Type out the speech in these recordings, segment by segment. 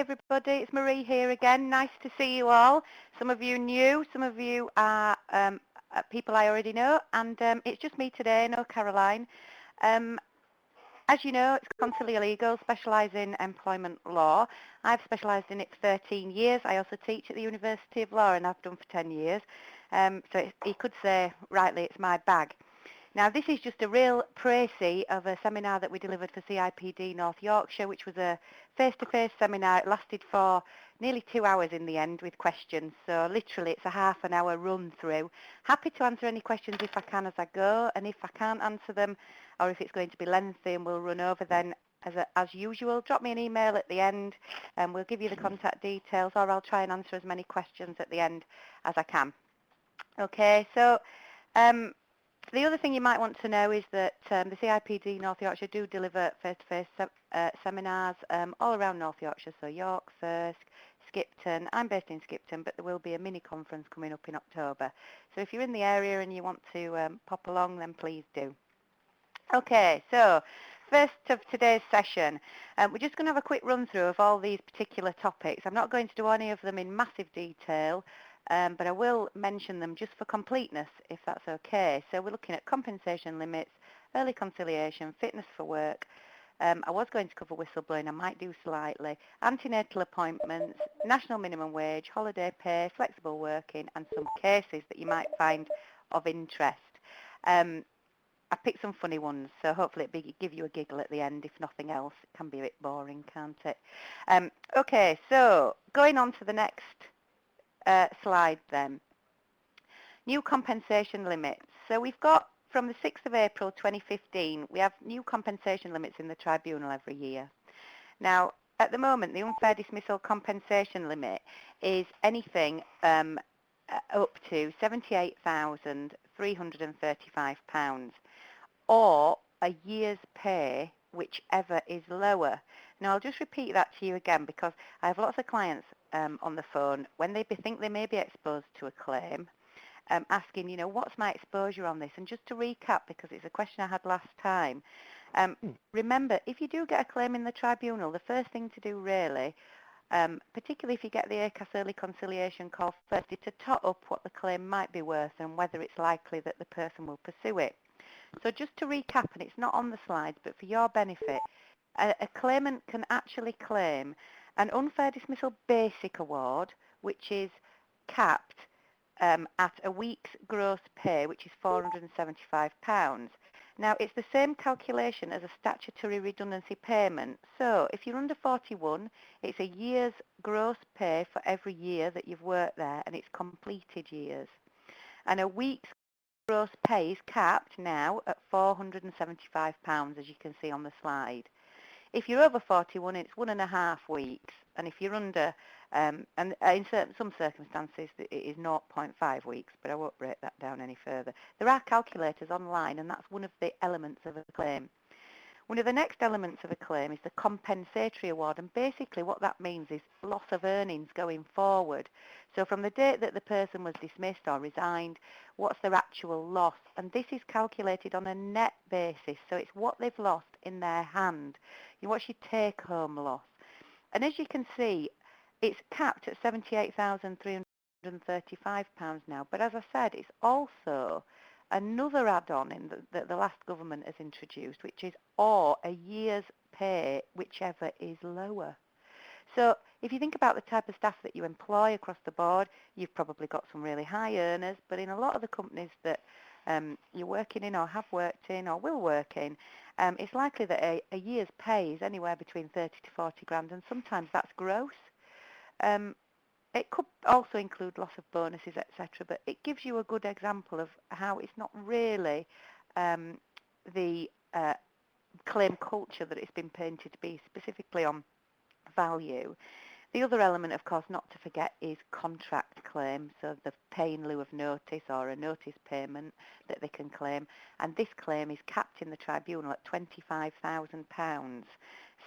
everybody, it's Marie here again. Nice to see you all. Some of you new, some of you are people I already know, and it's just me today, no Caroline. As you know, it's Consilia Legal, specialise in employment law. I've specialised in it for 13 years. I also teach at the University of Law, and I've done for 10 years. You could say, rightly, it's my bag. Now, this is just a real précis of a seminar that we delivered for CIPD North Yorkshire, which was a face-to-face seminar. It lasted for nearly 2 hours in the end with questions. So literally, it's a half an hour run through. Happy to answer any questions if I can as I go, and if I can't answer them, or if it's going to be lengthy and we'll run over, then as usual, drop me an email at the end, and we'll give you the contact details, or I'll try and answer as many questions at the end as I can. Okay, so the other thing you might want to know is that the CIPD North Yorkshire do deliver face-to-face seminars all around North Yorkshire, so York, Thirsk, Skipton. I'm based in Skipton, but there will be a mini conference coming up in October. So if you're in the area and you want to pop along, then please do. Okay, so first of today's session, we're just going to have a quick run through of all these particular topics. I'm not going to do any of them in massive detail, but I will mention them just for completeness, if that's okay. So we're looking at compensation limits, early conciliation, fitness for work. I was going to cover whistleblowing, I might do slightly, antenatal appointments, national minimum wage, holiday pay, flexible working, and some cases that you might find of interest. I picked some funny ones, so hopefully it'll give you a giggle at the end. If nothing else, it can be a bit boring, can't it? Okay, so going on to the next slide then. New compensation limits. So we've got from the 6th of April 2015, we have new compensation limits in the tribunal every year. Now, at the moment, the unfair dismissal compensation limit is anything up to £78,335 or a year's pay, whichever is lower. Now, I'll just repeat that to you again because I have lots of clients on the phone when they think they may be exposed to a claim, asking, you know, what's my exposure on this? And just to recap, because it's a question I had last time, remember, if you do get a claim in the tribunal, the first thing to do really, particularly if you get the ACAS early conciliation call first, is to tot up what the claim might be worth and whether it's likely that the person will pursue it. So just to recap, and it's not on the slides, but for your benefit, a claimant can actually claim an unfair dismissal basic award, which is capped at a week's gross pay, which is £475. Now, it's the same calculation as a statutory redundancy payment. So if you're under 41, it's a year's gross pay for every year that you've worked there, and it's completed years. And a week's gross pay is capped now at £475, as you can see on the slide. If you're over 41, it's 1.5 weeks, and if you're under, and in some circumstances, it is 0.5 weeks, but I won't break that down any further. There are calculators online, and that's one of the elements of a claim. One of the next elements of a claim is the compensatory award, and basically what that means is loss of earnings going forward. So from the date that the person was dismissed or resigned, what's their actual loss? And this is calculated on a net basis, so it's what they've lost in their hand. What's your take-home loss? And as you can see, it's capped at £78,335 now, but as I said, it's also another add-on that the last government has introduced, which is or a year's pay, whichever is lower. So if you think about the type of staff that you employ across the board, you've probably got some really high earners, but in a lot of the companies that you're working in or have worked in or will work in, it's likely that a year's pay is anywhere between 30 to 40 grand, and sometimes that's gross. It could also include loss of bonuses, etc., but it gives you a good example of how it's not really the claim culture that it's been painted to be, specifically on value. The other element, of course, not to forget, is contract claim, so the pay in lieu of notice or a notice payment that they can claim, and this claim is capped in the tribunal at £25,000.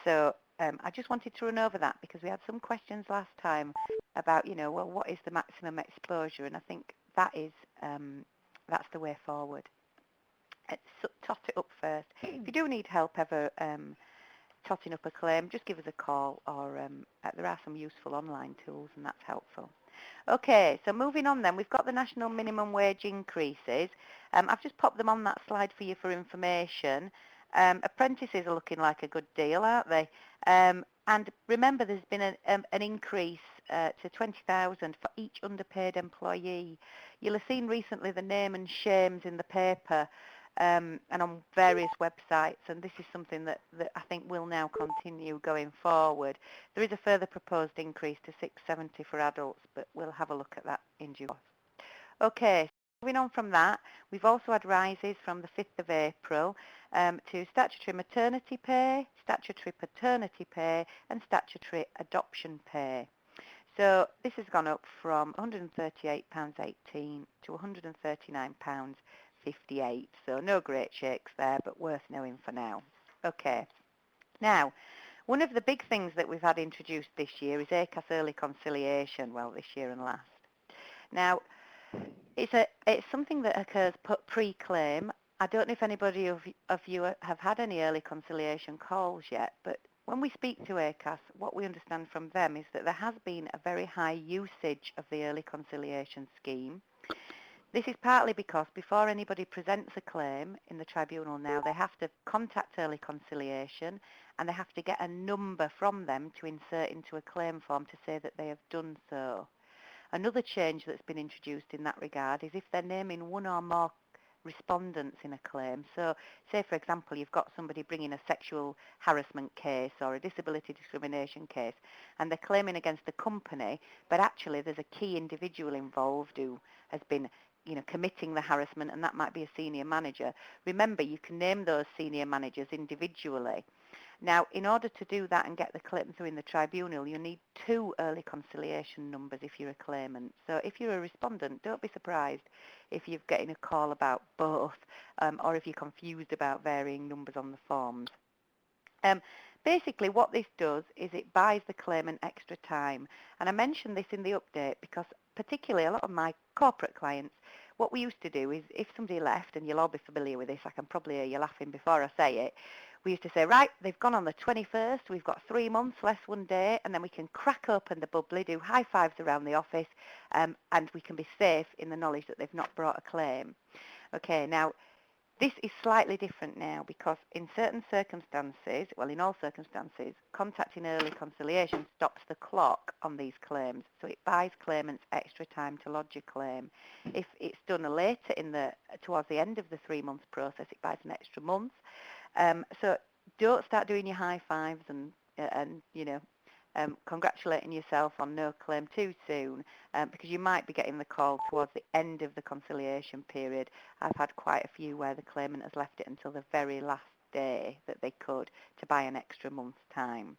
So I just wanted to run over that because we had some questions last time about, you know, well, what is the maximum exposure? And I think that is that's the way forward. So tot it up first. If you do need help ever totting up a claim, just give us a call, or there are some useful online tools, and that's helpful. Okay, so moving on then, we've got the national minimum wage increases. I've just popped them on that slide for you for information. Apprentices are looking like a good deal, aren't they? And remember, there's been an increase to 20,000 for each underpaid employee. You'll have seen recently the name and shames in the paper and on various websites, and this is something that I think will now continue going forward. There is a further proposed increase to 670 for adults, but we'll have a look at that in due course. Okay, moving on from that, we've also had rises from the 5th of April to statutory maternity pay, statutory paternity pay, and statutory adoption pay. So this has gone up from £138.18 to £139.58. So no great shakes there, but worth knowing for now. Okay. Now, one of the big things that we've had introduced this year is ACAS early conciliation, well, this year and last. Now, it's something that occurs pre-claim. I don't know if anybody of you have had any early conciliation calls yet, but when we speak to ACAS, what we understand from them is that there has been a very high usage of the early conciliation scheme. This is partly because before anybody presents a claim in the tribunal now, they have to contact early conciliation and they have to get a number from them to insert into a claim form to say that they have done so. Another change that's been introduced in that regard is if they're naming one or more respondents in a claim. So say, for example, you've got somebody bringing a sexual harassment case or a disability discrimination case, and they're claiming against the company, but actually there's a key individual involved who has been committing the harassment, and that might be a senior manager. Remember, you can name those senior managers individually. Now, in order to do that and get the claim through in the tribunal, you need 2 early conciliation numbers if you're a claimant. So if you're a respondent, don't be surprised if you're getting a call about both, or if you're confused about varying numbers on the forms. Basically, what this does is it buys the claimant extra time. And I mentioned this in the update because particularly a lot of my corporate clients, what we used to do is if somebody left, and you'll all be familiar with this, I can probably hear you laughing before I say it, we used to say, right, they've gone on the 21st, we've got 3 months, less 1 day, and then we can crack open the bubbly, do high fives around the office, and we can be safe in the knowledge that they've not brought a claim. Okay, now, this is slightly different now because in certain circumstances, well, in all circumstances, contacting early conciliation stops the clock on these claims. So it buys claimants extra time to lodge a claim. If it's done later towards the end of the 3-month process, it buys an extra month. So don't start doing your high fives and congratulating yourself on no claim too soon, because you might be getting the call towards the end of the conciliation period. I've had quite a few where the claimant has left it until the very last day that they could to buy an extra month's time.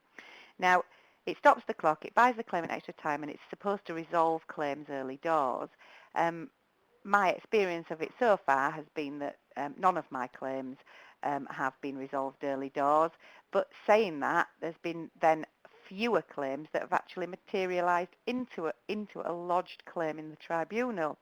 Now, it stops the clock, it buys the claimant extra time, and it's supposed to resolve claims early doors. My experience of it so far has been that none of my claims have been resolved early doors, but saying that, there's been then fewer claims that have actually materialised into a lodged claim in the tribunal.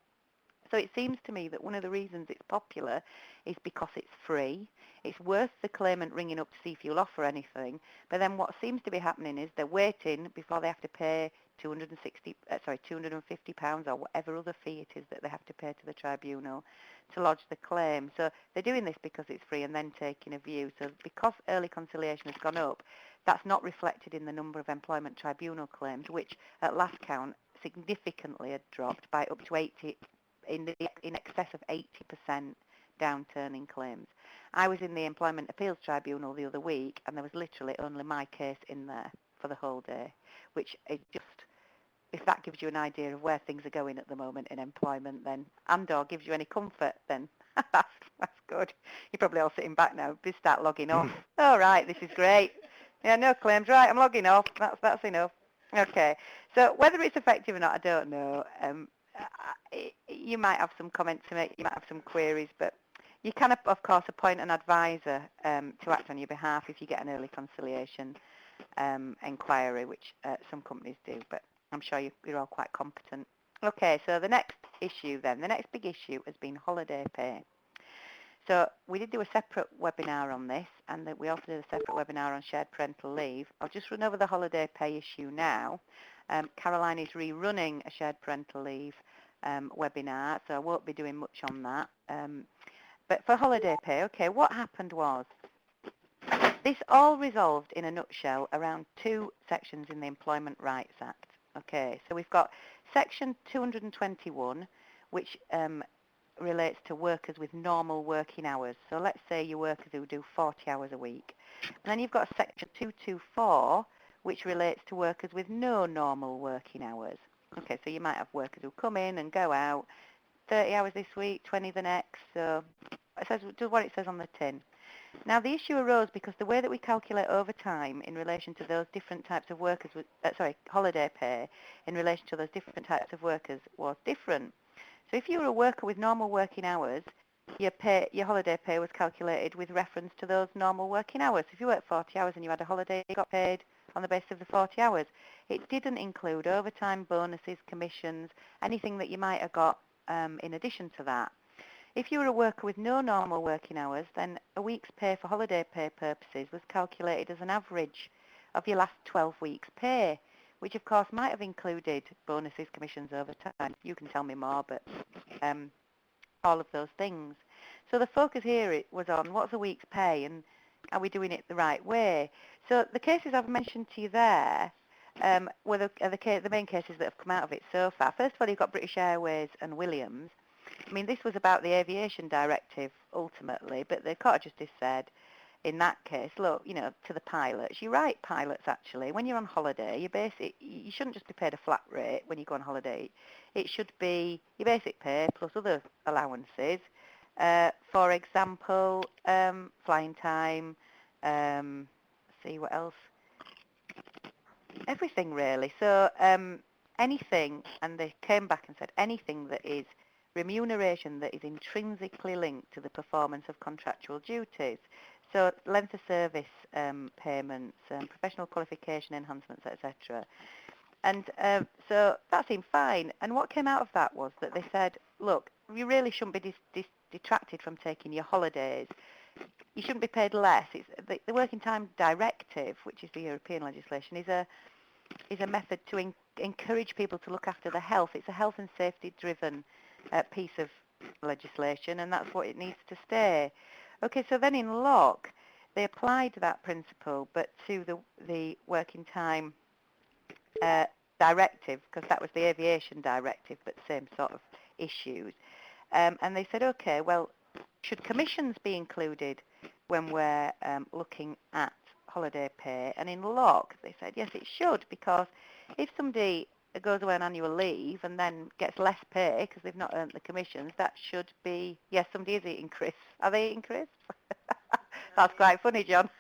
So it seems to me that one of the reasons it's popular is because it's free. It's worth the claimant ringing up to see if you'll offer anything. But then what seems to be happening is they're waiting before they have to pay £250 or whatever other fee it is that they have to pay to the tribunal to lodge the claim. So they're doing this because it's free and then taking a view. So because early conciliation has gone up, that's not reflected in the number of employment tribunal claims, which at last count significantly had dropped by up to 80, in excess of 80% downturn in claims. I was in the Employment Appeals Tribunal the other week, and there was literally only my case in there for the whole day, which is just, if that gives you an idea of where things are going at the moment in employment, then, and/or gives you any comfort, then that's good. You're probably all sitting back now. Just start logging off. All right, this is great. Yeah, no claims. Right, I'm logging off. That's enough. Okay. So whether it's effective or not, I don't know. You might have some comments to make. You might have some queries, but you can, of course, appoint an advisor to act on your behalf if you get an early conciliation inquiry, which some companies do, but I'm sure you're all quite competent. Okay, so the next issue then, the next big issue has been holiday pay. So we did do a separate webinar on this, and we also did a separate webinar on shared parental leave. I'll just run over the holiday pay issue now. Caroline is rerunning a shared parental leave webinar, so I won't be doing much on that. But for holiday pay, okay, what happened was this all resolved in a nutshell around two sections in the Employment Rights Act. Okay, so we've got Section 221, which relates to workers with normal working hours. So let's say you're workers who do 40 hours a week. And then you've got Section 224, which relates to workers with no normal working hours. Okay, so you might have workers who come in and go out 30 hours this week, 20 the next. So it says, does what it says on the tin. Now, the issue arose because the way that we calculate overtime in relation to those different types of workers, holiday pay in relation to those different types of workers was different. So if you were a worker with normal working hours, your holiday pay was calculated with reference to those normal working hours. If you worked 40 hours and you had a holiday, you got paid on the basis of the 40 hours. It didn't include overtime, bonuses, commissions, anything that you might have got in addition to that. If you were a worker with no normal working hours, then a week's pay for holiday pay purposes was calculated as an average of your last 12 weeks' pay, which of course might have included bonuses, commissions, overtime. You can tell me more, but all of those things. So the focus here was on what's a week's pay and are we doing it the right way? So the cases I've mentioned to you there were the main cases that have come out of it so far. First of all, you've got British Airways and Williams. I mean, this was about the aviation directive ultimately, but the Court of Justice said in that case, look, to the pilots, you're right, pilots actually, when you're on holiday, you shouldn't just be paid a flat rate when you go on holiday. It should be your basic pay plus other allowances. For example, flying time, see what else, everything really. So anything, and they came back and said anything that is remuneration that is intrinsically linked to the performance of contractual duties. So length of service payments, professional qualification enhancements, etc. And so that seemed fine. And what came out of that was that they said, look, you really shouldn't be detracted from taking your holidays. You shouldn't be paid less. It's the Working Time Directive, which is the European legislation, is a method to encourage people to look after their health. It's a health and safety driven piece of legislation, and that's what it needs to stay. Okay, so then in Locke, they applied that principle, but to the Working Time Directive, because that was the aviation directive, but same sort of issues. And they said, okay, well, should commissions be included when we're looking at holiday pay? And in Locke, they said, yes, it should, because if somebody goes away on annual leave and then gets less pay because they've not earned the commissions, that should be, yes, somebody is eating crisps. Are they eating crisps? That's quite funny, John.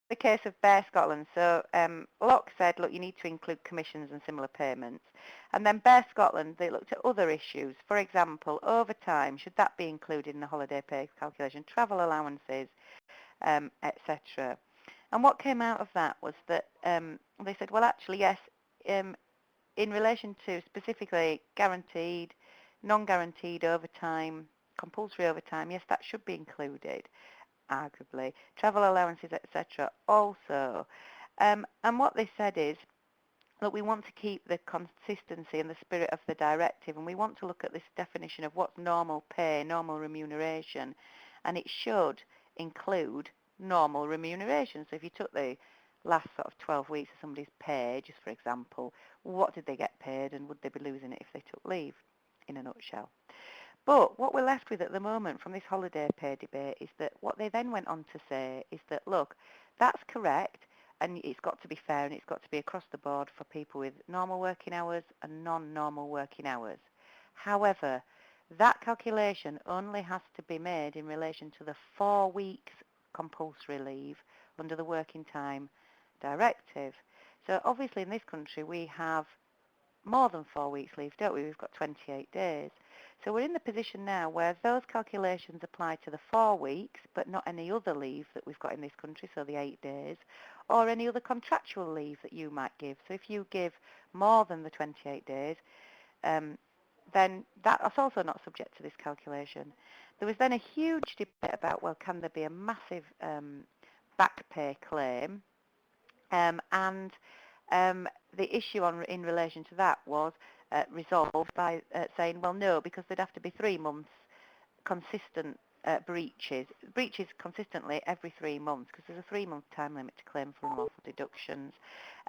The case of Bear Scotland. So Locke said, look, you need to include commissions and similar payments. And then Bear Scotland, they looked at other issues. For example, overtime, should that be included in the holiday pay calculation? Travel allowances, etc. And what came out of that was that they said, well, actually, yes, in relation to specifically guaranteed, non-guaranteed overtime, compulsory overtime, yes, that should be included, arguably. Travel allowances, etc. also. And what they said is, look, we want to keep the consistency and the spirit of the directive, and we want to look at this definition of what's normal pay, normal remuneration, and it should include normal remuneration. So if you took the last sort of 12 weeks of somebody's pay, just for example, what did they get paid and would they be losing it if they took leave, in a nutshell. But what we're left with at the moment from this holiday pay debate is that what they then went on to say is that, look, that's correct, and it's got to be fair and it's got to be across the board for people with normal working hours and non-normal working hours. However, that calculation only has to be made in relation to the 4 weeks compulsory leave under the Working Time Directive. So obviously in this country we have more than 4 weeks leave, don't we? We've got 28 days. So we're in the position now where those calculations apply to the 4 weeks, but not any other leave that we've got in this country, so the 8 days, or any other contractual leave that you might give. So if you give more than the 28 days, then that's also not subject to this calculation. There was then a huge debate about, well, can there be a massive back pay claim? And the issue in relation to that was resolved by saying, well, no, because there'd have to be 3 months consistent breaches consistently every 3 months, because there's a 3-month time limit to claim for unlawful deductions.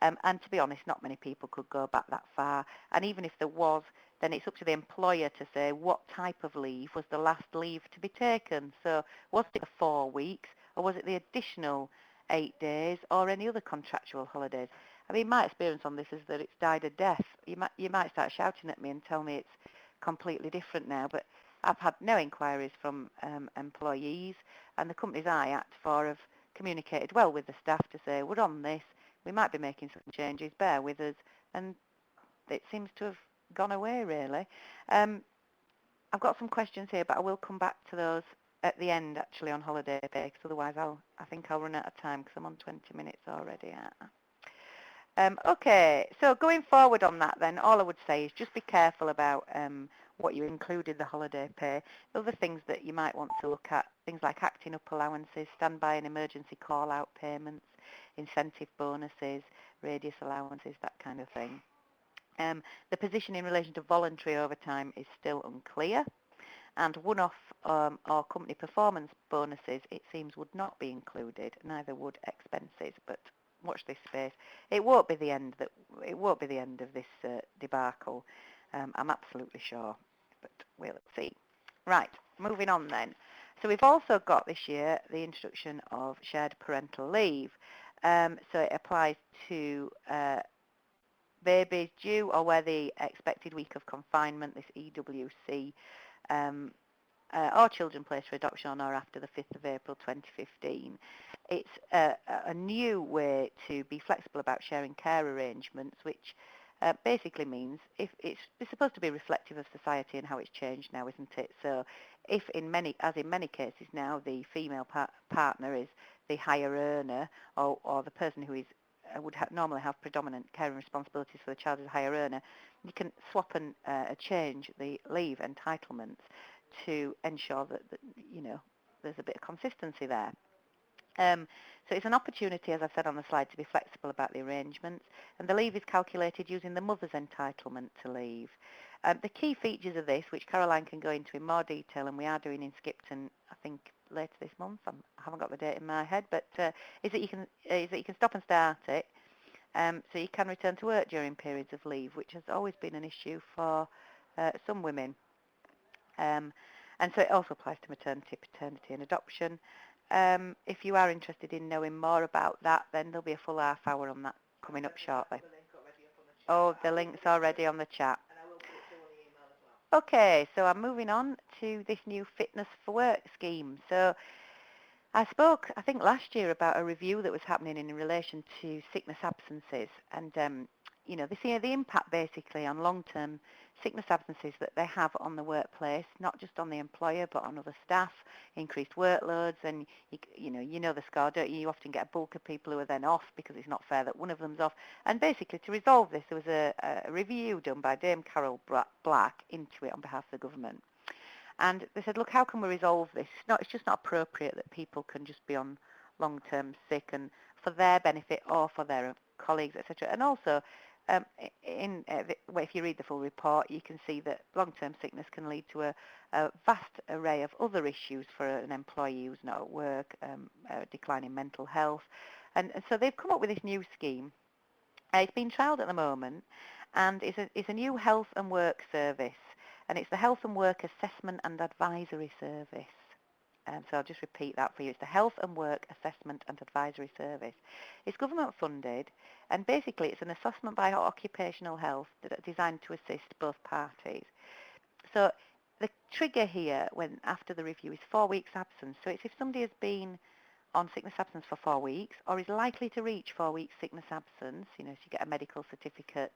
And to be honest, not many people could go back that far. And even if there was, then it's up to the employer to say what type of leave was the last leave to be taken. So was it the 4 weeks, or was it the additional 8 days, or any other contractual holidays? I mean, my experience on this is that it's died a death. You might start shouting at me and tell me it's completely different now, but I've had no inquiries from employees, and the companies I act for have communicated well with the staff to say, we're on this, we might be making some changes, bear with us, and it seems to have gone away, really. I've got some questions here, but I will come back to those at the end, actually, on holiday pay, because otherwise I think I'll run out of time, because I'm on 20 minutes already. Okay, so going forward on that then, all I would say is just be careful about what you include in the holiday pay. Other things that you might want to look at, things like acting up allowances, standby and emergency call-out payments, incentive bonuses, radius allowances, that kind of thing. The position in relation to voluntary overtime is still unclear, and one-off or company performance bonuses, it seems, would not be included, neither would expenses, but watch this space. It won't be the end of this debacle. I'm absolutely sure, but we'll see. Right, moving on then. So we've also got this year the introduction of shared parental leave. So it applies to babies due or where the expected week of confinement, this EWC, or children placed for adoption on or after the 5th of April 2015. It's a new way to be flexible about sharing care arrangements, which basically means if it's supposed to be reflective of society and how it's changed now, isn't it? So if in many cases now, the female partner is the higher earner, or the person who is would normally have predominant care and responsibilities for the child as a higher earner, you can swap and change the leave entitlements to ensure that there's a bit of consistency there. So it's an opportunity, as I've said on the slide, to be flexible about the arrangements, and the leave is calculated using the mother's entitlement to leave. The key features of this, which Caroline can go into in more detail, and we are doing in Skipton, I think later this month. I haven't got the date in my head, but is that you can stop and start it, so you can return to work during periods of leave, which has always been an issue for some women. And so it also applies to maternity, paternity and adoption. If you are interested in knowing more about that, then there'll be a full half hour on that coming up shortly. Oh, the link's already on the chat. Okay, so I'm moving on to this new Fitness for Work scheme. So I spoke, I think last year, about a review that was happening in relation to sickness absences, and the impact basically on long-term sickness absences that they have on the workplace, not just on the employer but on other staff, increased workloads, and you know the score, don't you? You often get a bulk of people who are then off because it's not fair that one of them's off. And basically, to resolve this, there was a review done by Dame Carol Black into it on behalf of the government. And they said, look, how can we resolve this? It's just not appropriate that people can just be on long-term sick, and for their benefit or for their colleagues, etc. And also, if you read the full report, you can see that long-term sickness can lead to a vast array of other issues for an employee who's not at work, a decline in mental health. And so they've come up with this new scheme. It's been trialled at the moment, and it's a new health and work service. And it's the Health and Work Assessment and Advisory Service. So I'll just repeat that for you. It's the Health and Work Assessment and Advisory Service. It's government funded, and basically it's an assessment by occupational health that are designed to assist both parties. So the trigger here, after the review, is 4 weeks absence. So it's if somebody has been on sickness absence for 4 weeks, or is likely to reach 4 weeks sickness absence, if you get a medical certificate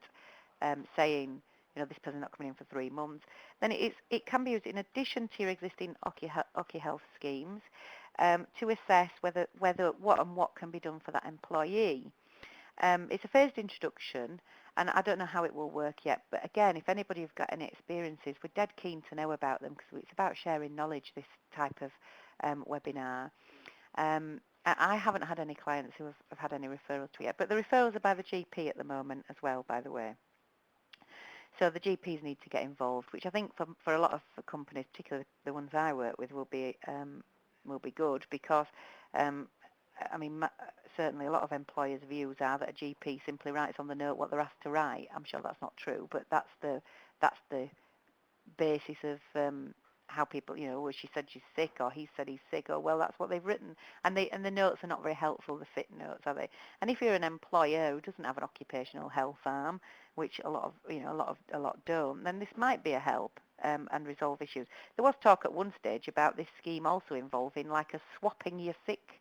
saying, this person's not coming in for 3 months, then it can be used in addition to your existing OccuHealth schemes to assess what can be done for that employee. It's a phased introduction, And I don't know how it will work yet, but again, if anybody has got any experiences, we're dead keen to know about them because it's about sharing knowledge, this type of webinar. I haven't had any clients who have had any referrals to it yet, but the referrals are by the GP at the moment as well, by the way. So the GPs need to get involved, which I think for a lot of companies, particularly the ones I work with, will be good because, I mean, certainly a lot of employers' views are that a GP simply writes on the note what they're asked to write. I'm sure that's not true, but that's the basis of how people, well, she said she's sick, or he said he's sick, or well, that's what they've written, and the notes are not very helpful, the fit notes, are they? And if you're an employer who doesn't have an occupational health arm, which a lot don't, then this might be a help and resolve issues. There was talk at one stage about this scheme also involving like a swapping your sick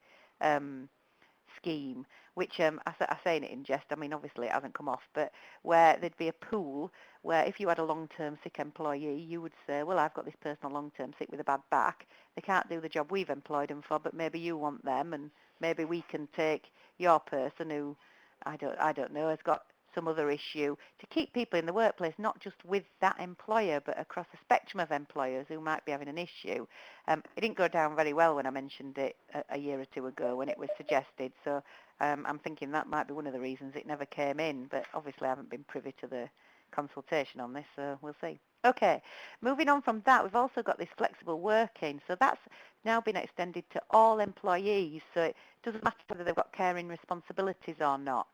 scheme, which I say it in jest. I mean, obviously it hasn't come off, but where there'd be a pool where if you had a long-term sick employee, you would say, well, I've got this person on long-term sick with a bad back. They can't do the job we've employed them for, but maybe you want them, and maybe we can take your person who, I don't know, has got some other issue, to keep people in the workplace, not just with that employer, but across a spectrum of employers who might be having an issue. It didn't go down very well when I mentioned it a year or two ago when it was suggested, so I'm thinking that might be one of the reasons it never came in, but obviously I haven't been privy to the consultation on this, so we'll see. Okay, moving on from that, we've also got this flexible working, so that's now been extended to all employees, so it doesn't matter whether they've got caring responsibilities or not.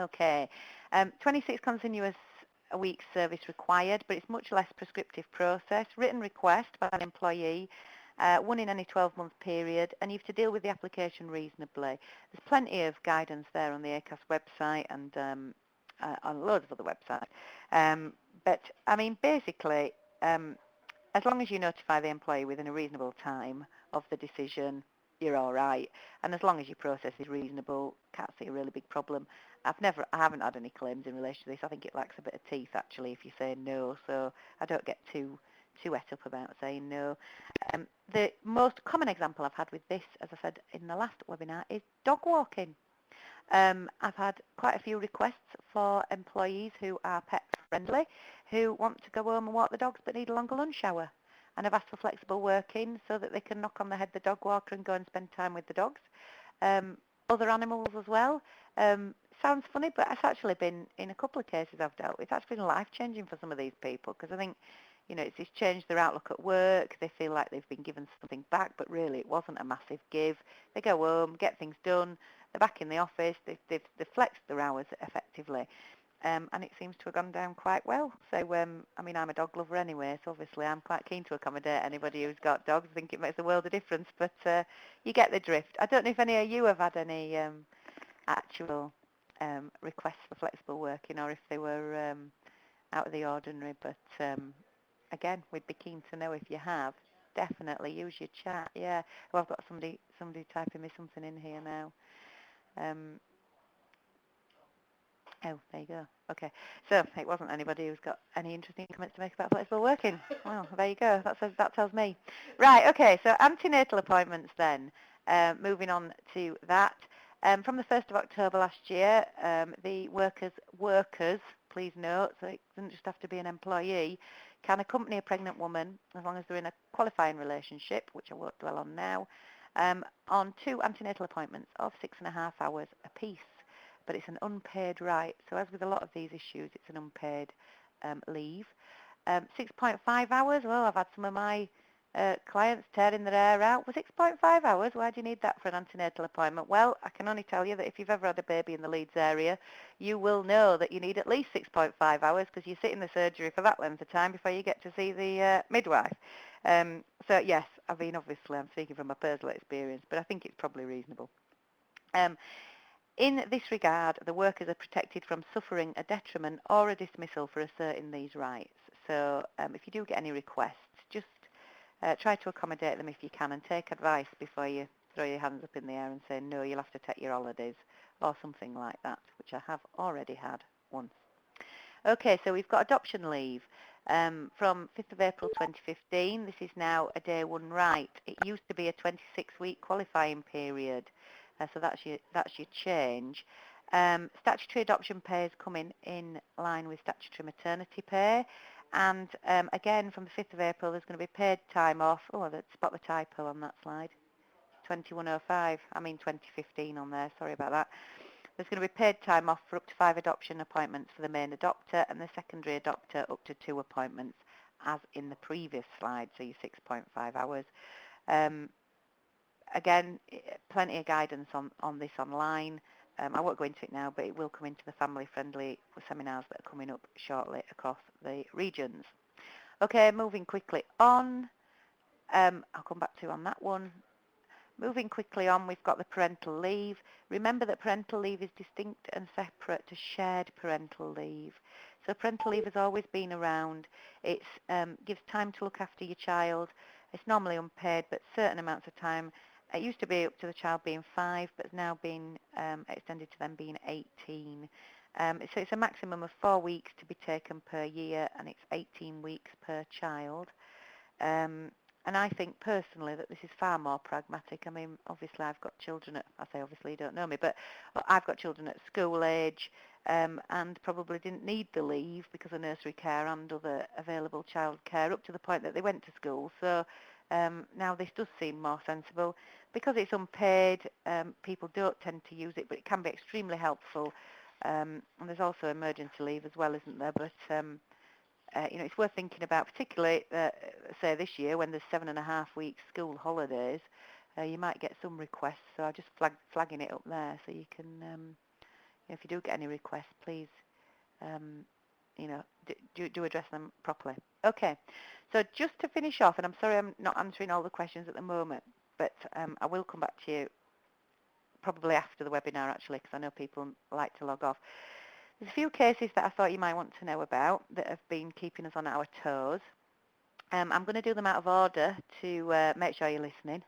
Okay, 26 continuous a week service required, but it's much less prescriptive process. Written request by an employee, one in any 12-month period, and you have to deal with the application reasonably. There's plenty of guidance there on the ACAS website and on loads of other websites. But, I mean, basically, as long as you notify the employee within a reasonable time of the decision, you're all right. And as long as your process is reasonable, can't see a really big problem. I haven't had any claims in relation to this. I think it lacks a bit of teeth, actually, if you say no. So I don't get too wet up about saying no. The most common example I've had with this, as I said in the last webinar, is dog walking. I've had quite a few requests for employees who are pet friendly, who want to go home and walk the dogs but need a longer lunch hour. And I've asked for flexible working so that they can knock on the head the dog walker and go and spend time with the dogs. Other animals as well. Sounds funny, but it's actually been, in a couple of cases I've dealt with, it's actually been life-changing for some of these people, because I think, it's changed their outlook at work. They feel like they've been given something back, but really it wasn't a massive give. They go home, get things done, they're back in the office, they've flexed their hours effectively. And it seems to have gone down quite well. So, I mean, I'm a dog lover anyway, so obviously I'm quite keen to accommodate anybody who's got dogs. I think it makes a world of difference, but you get the drift. I don't know if any of you have had any actual requests for flexible working, or if they were out of the ordinary, but again, we'd be keen to know if you have. Definitely use your chat. Yeah. Well, I've got somebody typing me something in here now. Oh, there you go. Okay. So it wasn't anybody who's got any interesting comments to make about flexible working. Well, there you go. That tells me. Right. Okay. So antenatal appointments then. Moving on to that. From the 1st of October last year, the workers, please note, so it doesn't just have to be an employee, can accompany a pregnant woman as long as they're in a qualifying relationship, which I won't dwell on now, on 2 antenatal appointments of 6.5 hours apiece. But it's an unpaid right. So as with a lot of these issues, it's an unpaid leave. 6.5 hours, well, I've had some of my clients tearing their hair out. For 6.5 hours, why do you need that for an antenatal appointment? Well, I can only tell you that if you've ever had a baby in the Leeds area, you will know that you need at least 6.5 hours because you sit in the surgery for that length of time before you get to see the midwife. So yes, I mean, obviously I'm speaking from my personal experience, but I think it's probably reasonable. In this regard, the workers are protected from suffering a detriment or a dismissal for asserting these rights. So if you do get any requests, just try to accommodate them if you can, and take advice before you throw your hands up in the air and say, no, you'll have to take your holidays, or something like that, which I have already had once. Okay, so we've got adoption leave from 5th of April 2015. This is now a day one right. It used to be a 26-week qualifying period. So that's your change. Statutory adoption pay is coming in line with statutory maternity pay. And again, from the 5th of April, there's going to be paid time off. Oh, let's spot the typo on that slide. 2105, I mean 2015 on there, sorry about that. There's going to be paid time off for up to 5 adoption appointments for the main adopter and the secondary adopter up to 2 appointments, as in the previous slide, so your 6.5 hours. Again, plenty of guidance on this online. I won't go into it now, but it will come into the family-friendly seminars that are coming up shortly across the regions. Okay, moving quickly on. I'll come back to you on that one. Moving quickly on, we've got the parental leave. Remember that parental leave is distinct and separate to shared parental leave. So parental leave has always been around. It gives time to look after your child. It's normally unpaid, but certain amounts of time. It used to be up to the child being 5, but it's now been extended to them being 18. So it's a maximum of 4 weeks to be taken per year, and it's 18 weeks per child. And I think personally that this is far more pragmatic. I mean, obviously I've got children at, I say obviously you don't know me, but I've got children at school age and probably didn't need the leave because of nursery care and other available childcare up to the point that they went to school. So now this does seem more sensible. Because it's unpaid, people don't tend to use it, but it can be extremely helpful. And there's also emergency leave as well, isn't there? But it's worth thinking about, particularly, say, this year when there's 7.5 weeks school holidays. You might get some requests, so I'm just flagging it up there so you can, if you do get any requests, please, do address them properly. Okay, so just to finish off, and I'm sorry I'm not answering all the questions at the moment, but I will come back to you probably after the webinar, actually, because I know people like to log off. There's a few cases that I thought you might want to know about that have been keeping us on our toes. I'm going to do them out of order to make sure you're listening.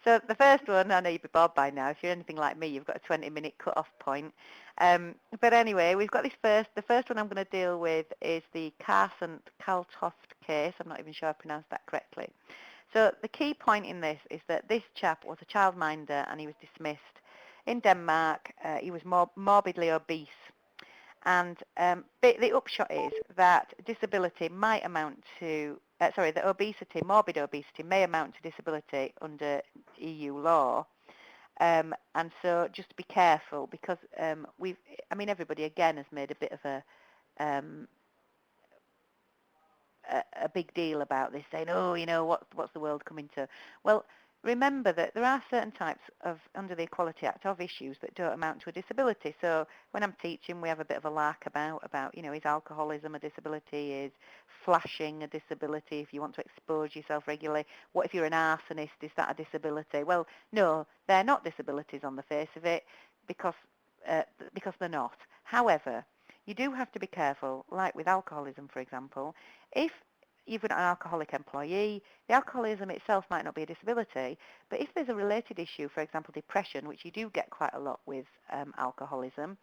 So the first one, I know you'd be bored by now. If you're anything like me, you've got a 20-minute cut-off point. But anyway, we've got the first one I'm going to deal with is the Carson Kaltoft case. I'm not even sure I pronounced that correctly. So the key point in this is that this chap was a childminder and he was dismissed. In Denmark, he was morbidly obese. And the upshot is that disability might amount to, that morbid obesity may amount to disability under EU law. And so just be careful because everybody again has made a bit of a big deal about this, saying, oh, what's the world coming to? Well, remember that there are certain types of, under the Equality Act, of issues that don't amount to a disability. So when I'm teaching, we have a bit of a lark about, is alcoholism a disability? Is flashing a disability if you want to expose yourself regularly? What if you're an arsonist? Is that a disability? Well, no, they're not disabilities on the face of it because they're not. However, you do have to be careful, like with alcoholism, for example. If you've got an alcoholic employee, the alcoholism itself might not be a disability, but if there's a related issue, for example, depression, which you do get quite a lot with alcoholism,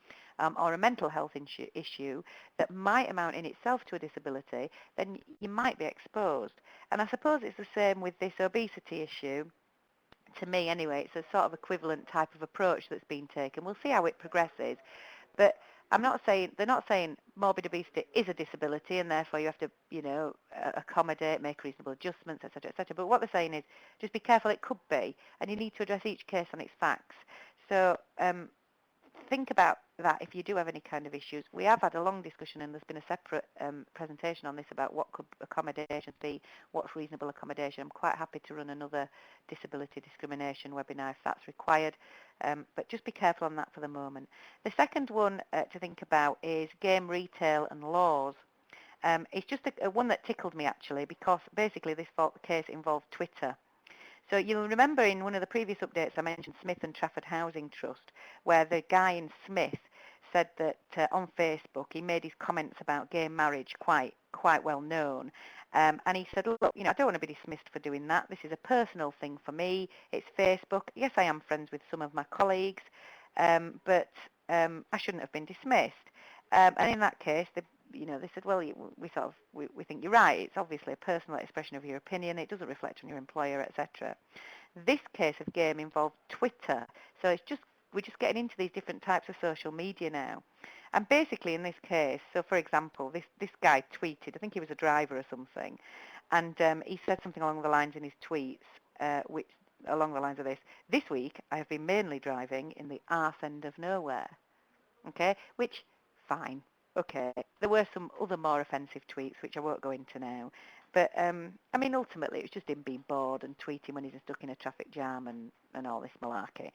or a mental health issue that might amount in itself to a disability, then you might be exposed. And I suppose it's the same with this obesity issue. To me, anyway, it's a sort of equivalent type of approach that's been taken. We'll see how it progresses. But they're not saying morbid obesity is a disability and therefore you have to, accommodate, make reasonable adjustments, etc., etc. But what they're saying is just be careful, it could be, and you need to address each case on its facts. So think about that if you do have any kind of issues. We have had a long discussion and there's been a separate presentation on this about what could accommodation be, what's reasonable accommodation. I'm quite happy to run another disability discrimination webinar if that's required, but just be careful on that for the moment. The second one to think about is game retail and laws. It's just one that tickled me actually because basically this case involved Twitter. So you'll remember in one of the previous updates I mentioned Smith and Trafford Housing Trust, where the guy in Smith said that on Facebook he made his comments about gay marriage quite well known. And he said, look, I don't want to be dismissed for doing that. This is a personal thing for me. It's Facebook. Yes, I am friends with some of my colleagues, but I shouldn't have been dismissed. And in that case, they said, well, we think you're right. It's obviously a personal expression of your opinion. It doesn't reflect on your employer, etc. This case of game involved Twitter, so it's just we're just getting into these different types of social media now. And basically in this case, so for example, this guy tweeted, I think he was a driver or something, and he said something along the lines in his tweets, which along the lines of this week I have been mainly driving in the arse end of nowhere. Okay, which, fine, okay. There were some other more offensive tweets, which I won't go into now. But, I mean, ultimately, it was just him being bored and tweeting when he's stuck in a traffic jam and all this malarkey.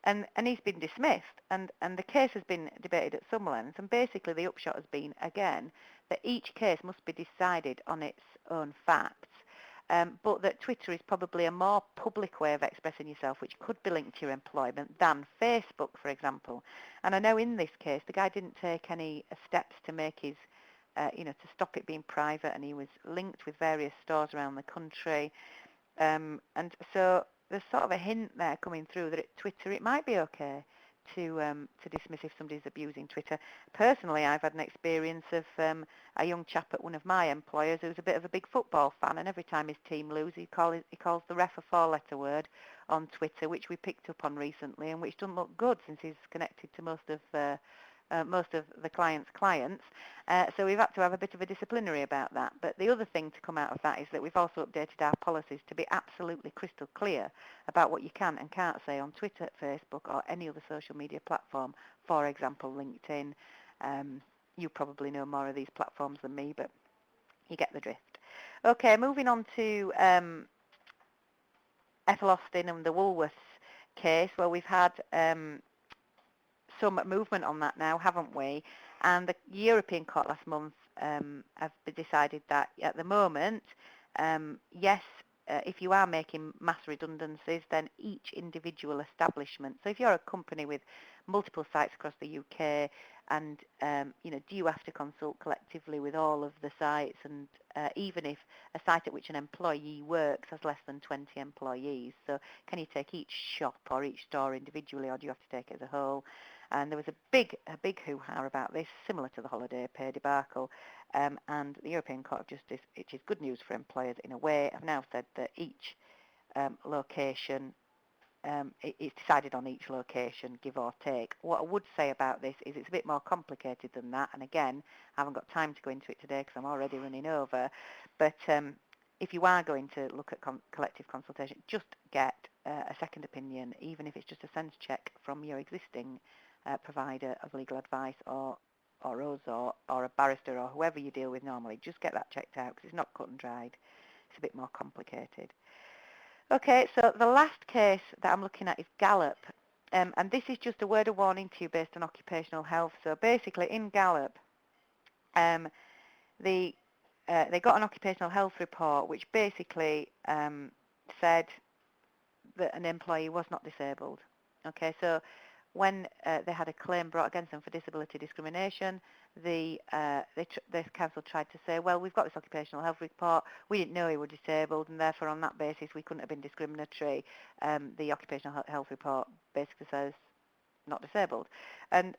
And he's been dismissed, and the case has been debated at some length, and basically the upshot has been, again, that each case must be decided on its own facts, but that Twitter is probably a more public way of expressing yourself, which could be linked to your employment, than Facebook, for example. And I know in this case, the guy didn't take any steps to make his, to stop it being private, and he was linked with various stores around the country. And so there's sort of a hint there coming through that at Twitter it might be okay to dismiss if somebody's abusing Twitter. Personally, I've had an experience of a young chap at one of my employers who's a bit of a big football fan, and every time his team lose, he calls the ref a four-letter word on Twitter, which we picked up on recently, and which doesn't look good since he's connected to most of the client's clients. So we've had to have a bit of a disciplinary about that. But the other thing to come out of that is that we've also updated our policies to be absolutely crystal clear about what you can and can't say on Twitter, Facebook, or any other social media platform, for example, LinkedIn. You probably know more of these platforms than me, but you get the drift. Okay, moving on to Ethel Austin and the Woolworths case, where we've had some movement on that now, haven't we? And the European Court last month have decided that at the moment, yes, if you are making mass redundancies, then each individual establishment, so if you're a company with multiple sites across the UK, and do you have to consult collectively with all of the sites, and even if a site at which an employee works has less than 20 employees, so can you take each shop or each store individually, or do you have to take it as a whole? And there was a big hoo-ha about this, similar to the holiday pay debacle. And the European Court of Justice, which is good news for employers in a way, have now said that each location, it's decided on each location, give or take. What I would say about this is it's a bit more complicated than that. And again, I haven't got time to go into it today because I'm already running over. But if you are going to look at collective consultation, just get a second opinion, even if it's just a sense check from your existing provider of legal advice, or us, or a barrister, or whoever you deal with normally. Just get that checked out because it's not cut and dried. It's a bit more complicated. Okay, so the last case that I'm looking at is Gallup, and this is just a word of warning to you based on occupational health. So basically in Gallup, they got an occupational health report which basically said that an employee was not disabled. Okay, so when they had a claim brought against them for disability discrimination, the council tried to say, well, we've got this occupational health report, we didn't know he was disabled, and therefore on that basis we couldn't have been discriminatory. The occupational health report basically says not disabled. And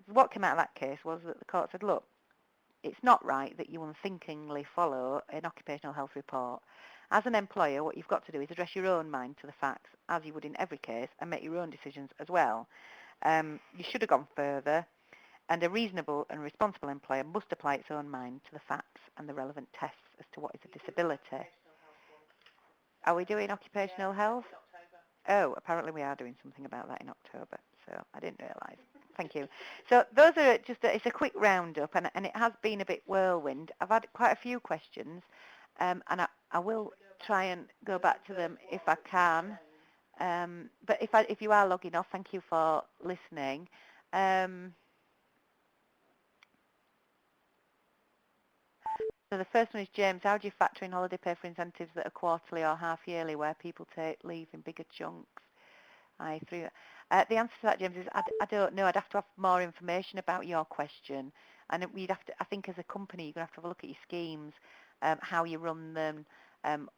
what came out of that case was that the court said, look, it's not right that you unthinkingly follow an occupational health report. As an employer, what you've got to do is address your own mind to the facts, as you would in every case, and make your own decisions as well. You should have gone further, and a reasonable and responsible employer must apply its own mind to the facts and the relevant tests as to what is a disability. Are we doing occupational health? Oh, apparently we are doing something about that in October, so I didn't realise. Thank you. So those are just, it's a quick roundup, and it has been a bit whirlwind. I've had quite a few questions, and I will try and go back to them if I can. But if you are logging off, thank you for listening. So the first one is James. How do you factor in holiday pay for incentives that are quarterly or half yearly, where people take leave in bigger chunks? The answer to that, James, is I don't know. I'd have to have more information about your question, and we'd have to. I think as a company, you're going to have a look at your schemes, how you run them,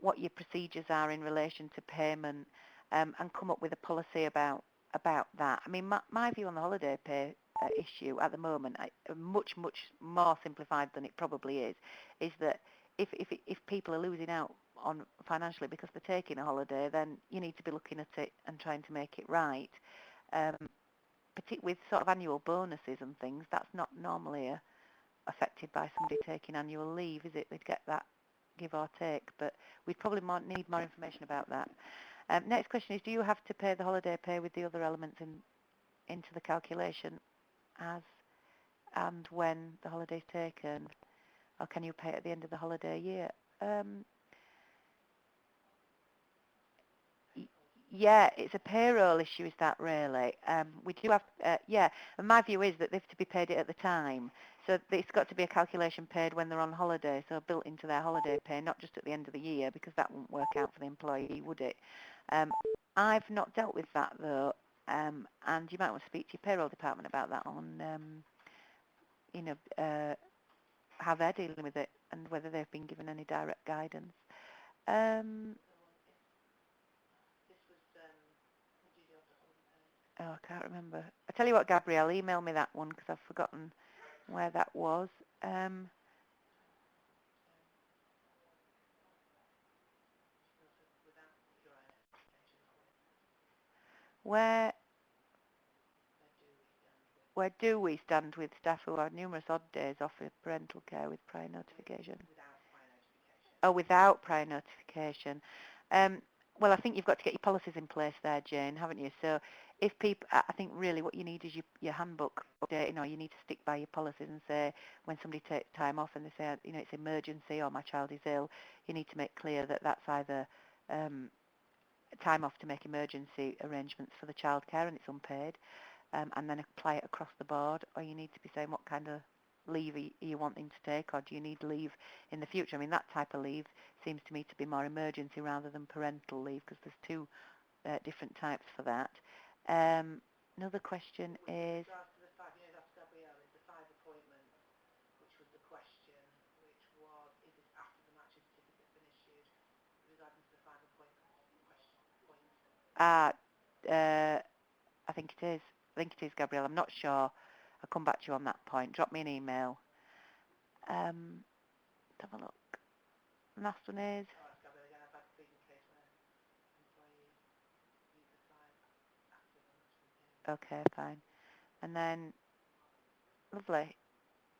what your procedures are in relation to payment, and come up with a policy about that. I mean, my view on the holiday pay issue at the moment, much more simplified than it probably is that if people are losing out on financially because they're taking a holiday, then you need to be looking at it and trying to make it right. particularly with sort of annual bonuses and things, that's not normally affected by somebody taking annual leave, is it? They'd get that give or take, but we'd probably need more information about that. Next question is, do you have to pay the holiday pay with the other elements into the calculation as and when the holiday's taken, or can you pay at the end of the holiday year? Yeah, it's a payroll issue, is that really? We do have, yeah, and my view is that they've to be paid it at the time. So it's got to be a calculation paid when they're on holiday, so built into their holiday pay, not just at the end of the year, because that wouldn't work out for the employee, would it? I've not dealt with that, though, and you might want to speak to your payroll department about that on, you know, how they're dealing with it and whether they've been given any direct guidance. Oh, I can't remember. I tell you what, Gabrielle, email me that one because I've forgotten where that was. Where where do we stand with staff who have numerous odd days off of parental care with prior notification? Oh, without prior notification. Well, I think you've got to get your policies in place there, Jane, haven't you? So if people, I think really what you need is your handbook updating, or you need to stick by your policies and say when somebody takes time off and they say, you know, it's emergency or my child is ill, you need to make clear that that's either time off to make emergency arrangements for the childcare and it's unpaid, and then apply it across the board, or you need to be saying what kind of leave are you wanting to take, or do you need leave in the future? I mean, that type of leave seems to me to be more emergency rather than parental leave, because there's two different types for that. Another question is... Ah, I think it is. I think it is, Gabrielle. I'm not sure. I'll come back to you on that point. Drop me an email. Let's have a look. Last one is... Okay, fine. And then, lovely.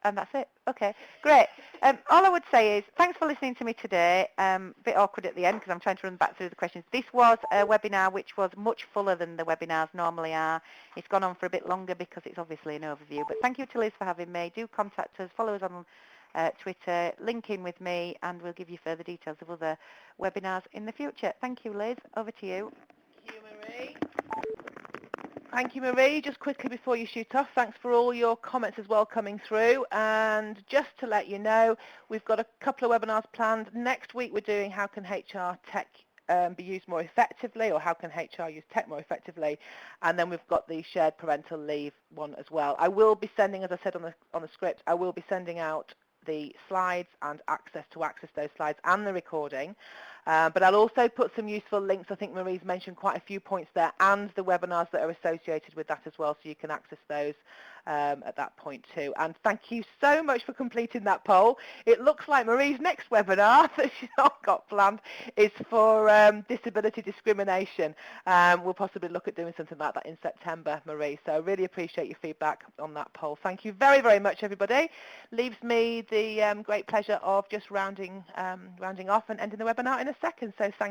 And that's it. Okay, great. All I would say is thanks for listening to me today. A bit awkward at the end because I'm trying to run back through the questions. This was a webinar which was much fuller than the webinars normally are. It's gone on for a bit longer because it's obviously an overview. But thank you to Liz for having me. Do contact us, follow us on Twitter, link in with me, and we'll give you further details of other webinars in the future. Thank you, Liz. Over to you. Thank you, Marie. Thank you, Marie. Just quickly before you shoot off, thanks for all your comments as well coming through. And just to let you know, we've got a couple of webinars planned. Next week we're doing how can HR tech be used more effectively, or how can HR use tech more effectively. And then we've got the shared parental leave one as well. I will be sending, as I said on the script, I will be sending out the slides and access those slides and the recording. But I'll also put some useful links. I think Marie's mentioned quite a few points there, and the webinars that are associated with that as well, so you can access those at that point too. And thank you so much for completing that poll. It looks like Marie's next webinar that she's not got planned is for disability discrimination. We'll possibly look at doing something like that in September, Marie. So I really appreciate your feedback on that poll. Thank you very, very much, everybody. Leaves me the great pleasure of just rounding off and ending the webinar in a second. So thank